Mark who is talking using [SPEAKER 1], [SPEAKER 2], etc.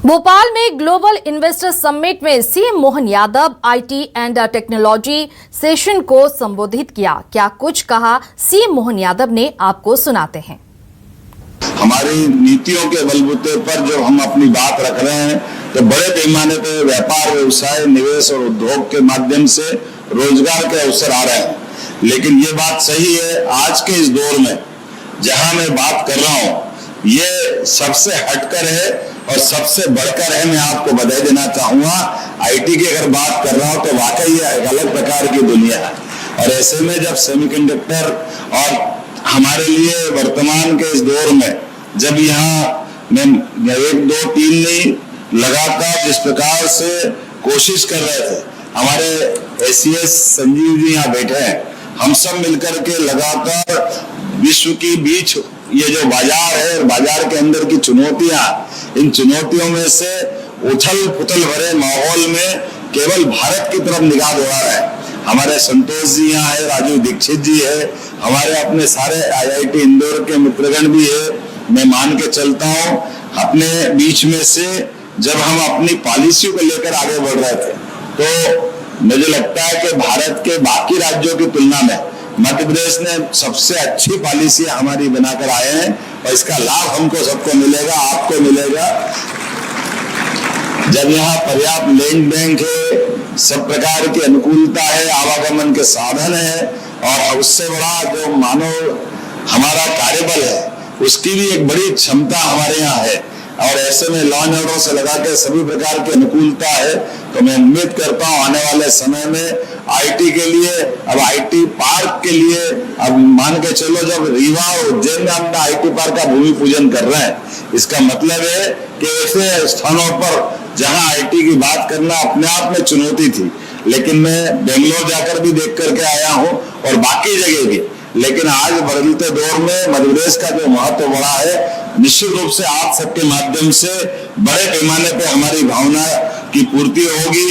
[SPEAKER 1] भोपाल में global investor summit में CM Mohan Yadav IT and technology session को संबोधित किया। क्या कुछ कहा सीएम मोहन यादव ने, आपको सुनाते हैं।
[SPEAKER 2] हमारी नीतियों के बलबूते पर जो हम अपनी बात रख रहे हैं, तो बड़े पैमाने पर व्यापार, व्यवसाय, निवेश और उद्योग के माध्यम से रोजगार के अवसर आ रहे हैं। लेकिन ये बात सही है, आज के इस दौर में जहां मैं बात कर रहा हूं, ये सबसे हटकर है और सबसे बढ़कर है। मैं आपको बधाई देना चाहूंगा। आईटी की अगर बात कर रहा हूं तो वाकई ये एक अलग प्रकार की दुनिया है। और ऐसे में जब सेमीकंडक्टर और हमारे लिए वर्तमान के इस दौर में जब यहाँ में 1, 2, 3 नहीं, लगातार जिस प्रकार से कोशिश कर रहे थे, हमारे एसीएस संजीव जी यहाँ बैठे हैं, हम सब मिलकर के लगातार विश्व की बीच ये जो बाजार है, बाजार के अंदर की चुनौतियां, इन चुनौतियों में से उथल पुथल भरे माहौल में केवल भारत की तरफ निगाह दौड़ा रहा है। हमारे संतोष जी यहाँ है, राजू दीक्षित जी है, हमारे अपने सारे आईआईटी इंदौर के मित्रगण भी है। मैं मान के चलता हूँ, अपने बीच में से जब हम अपनी पॉलिसियों को लेकर आगे बढ़ रहे थे, तो मुझे लगता है कि भारत के बाकी राज्यों की तुलना में मध्य प्रदेश ने सबसे अच्छी पॉलिसी हमारी बनाकर आए हैं और इसका लाभ हमको सबको मिलेगा, आपको मिलेगा। जब यहाँ पर्याप्त लैंड बैंक है, सब प्रकार की अनुकूलता है, आवागमन के साधन है और उससे बड़ा जो मानव हमारा कार्यबल है, उसकी भी एक बड़ी क्षमता हमारे यहाँ है। और ऐसे में लॉ एंड ऑर्डर से लगा के सभी प्रकार की अनुकूलता है, तो मैं उम्मीद करता हूँ आने वाले समय में आईटी के लिए, अब आईटी पार्क के लिए, अब मान के चलो जब रीवा और उज्जैन में हम आईटी पार्क का भूमि पूजन कर रहे हैं, इसका मतलब है कि ऐसे स्थानों पर जहां आईटी की बात करना अपने आप में चुनौती थी, लेकिन मैं बेंगलोर जाकर भी देख करके आया हूं और बाकी जगह भी। लेकिन आज बदलते दौर में मध्य प्रदेश का जो महत्व बढ़ा है, निश्चित रूप से आप सबके माध्यम से बड़े पैमाने पे हमारी भावना की पूर्ति होगी।